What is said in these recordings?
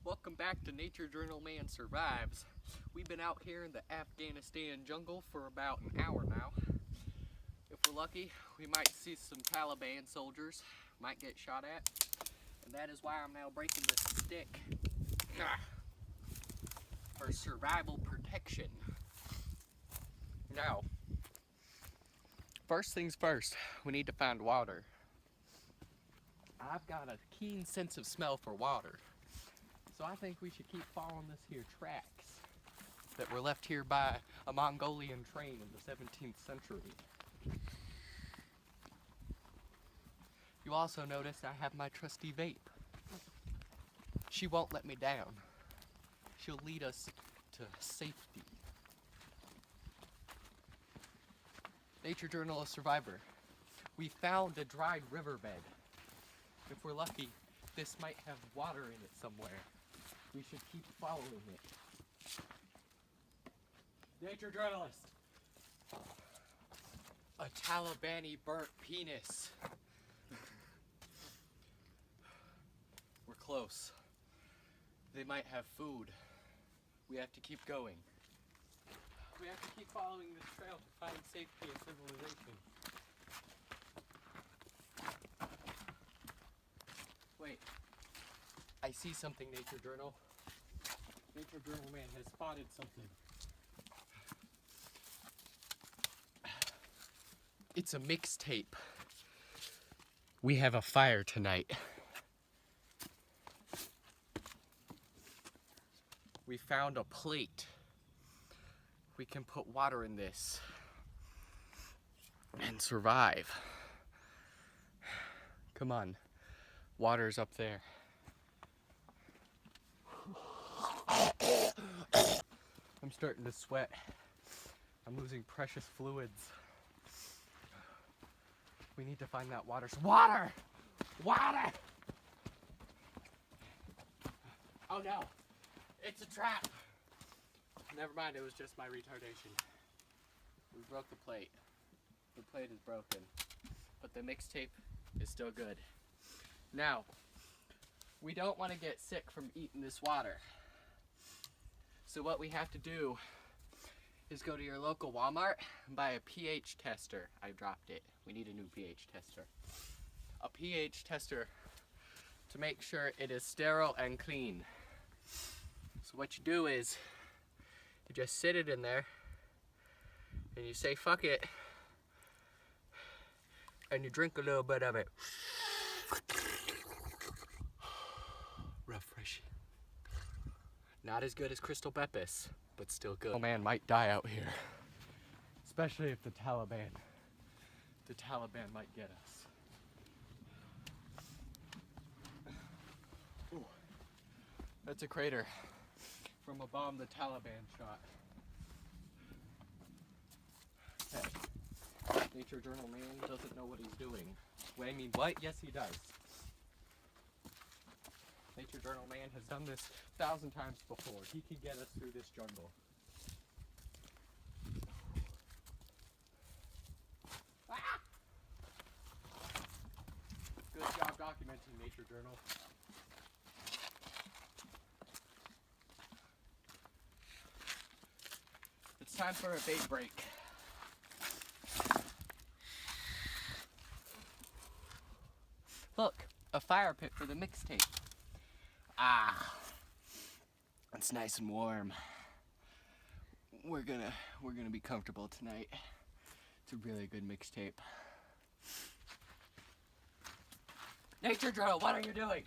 Welcome back to Nature Journal Man Survives. We've been out here in the Afghanistan jungle for about an hour now. If we're lucky, we might see some Taliban soldiers, might get shot at, and that is why I'm now breaking this stick for survival protection. Now, first things first, we need to find water. I've got a keen sense of smell for water. So I think we should keep following this here tracks that were left here by a Mongolian train in the 17th century. You also notice I have my trusty vape. She won't let me down. She'll lead us to safety. Nature Journal Survivor. We found a dried riverbed. If we're lucky, this might have water in it somewhere. We should keep following it. Nature journalist. A Talibani burnt penis. We're close. They might have food. We have to keep going. We have to keep following this trail to find safety and civilization. Wait. I see something, Nature Journal. Nature Journal Man has spotted something. It's a mixtape. We have a fire tonight. We found a plate. We can put water in this and survive. Come on. Water's up there. I'm starting to sweat. I'm losing precious fluids. We need to find that water. Water! Water! Oh no! It's a trap! Never mind, it was just my retardation. We broke the plate. The plate is broken. But the mixtape is still good. Now, we don't want to get sick from eating this water. So what we have to do is go to your local Walmart and buy a pH tester. I dropped it. We need a new pH tester. A pH tester to make sure it is sterile and clean. So what you do is you just sit it in there and you say fuck it and you drink a little bit of it. Refreshing. Not as good as Crystal Pepis, but still good. Oh man might die out here. Especially if the Taliban might get us. Ooh, that's a crater from a bomb the Taliban shot. Okay. Nature Journal Man doesn't know what he's doing. Well, I mean, what? Yes, he does. Nature Journal Man has done this 1,000 times before. He can get us through this jungle. Ah! Good job documenting, Nature Journal. It's time for a bait break. Look, a fire pit for the mixtape. Ah, it's nice and warm. We're gonna be comfortable tonight. It's a really good mixtape. Nature Journal, what are you doing?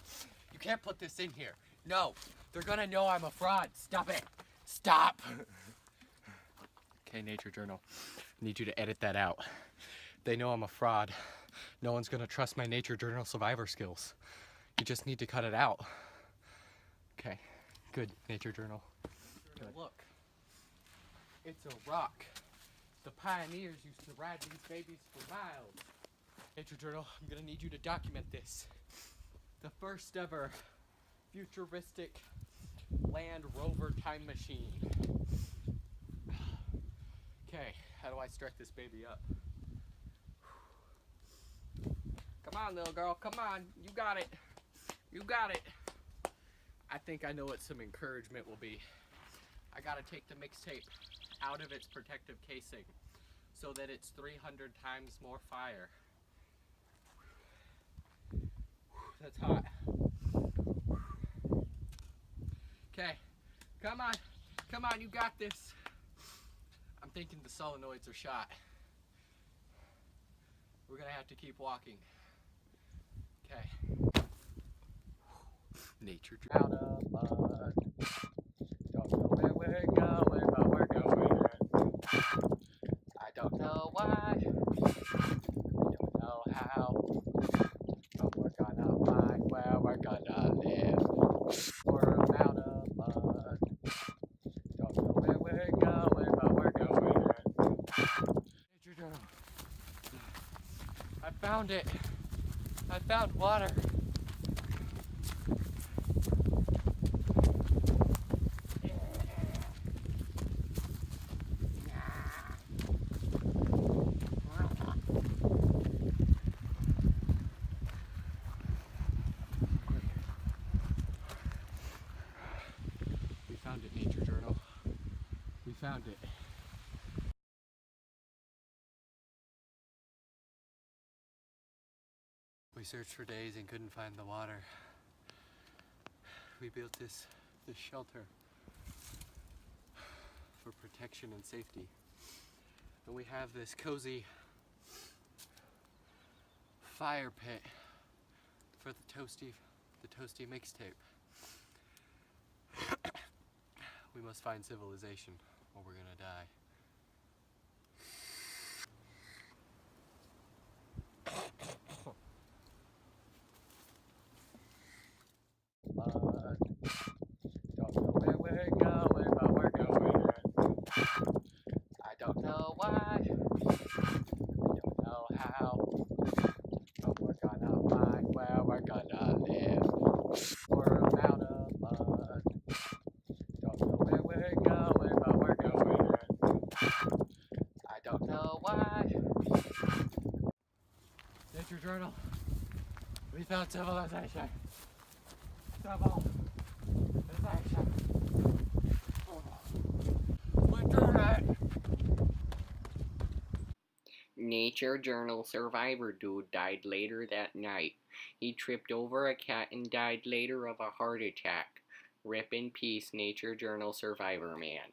You can't put this in here. No, they're gonna know I'm a fraud. Stop it. Stop. Okay, Nature Journal, I need you to edit that out. They know I'm a fraud. No one's gonna trust my Nature Journal survivor skills. You just need to cut it out. Okay, good, Nature Journal. Good. Look, it's a rock. The pioneers used to ride these babies for miles. Nature Journal, I'm gonna need you to document this. The first ever futuristic Land Rover time machine. Okay, how do I start this baby up? Come on, little girl, come on, you got it. You got it. I think I know what some encouragement will be. I gotta take the mixtape out of its protective casing so that it's 300 times more fire. That's hot. Okay, come on, you got this. I'm thinking the solenoids are shot. We're gonna have to keep walking. Okay. Nature out of us. Don't know where we're going, but we're going. I don't know why. I don't know how. But we're gonna find where we're gonna live. We're out of us. Don't know where we're going, but we're going. Nature Journal. I found it. I found water. We found it, Nature Journal. We found it. We searched for days and couldn't find the water. We built this shelter for protection and safety. And we have this cozy fire pit for the toasty mixtape. We must find civilization or we're gonna die. Don't know where we're going, but we're going. I don't know why. I don't know how. But we're gonna find where we're gonna live. We're out of us. Don't know where we're going, but we're going. I don't know why. Nature Journal. We found civilization. Civilization. We did it. Nature Journal survivor dude died later that night. He tripped over a cat and died later of a heart attack. Rip in peace, Nature Journal survivor man.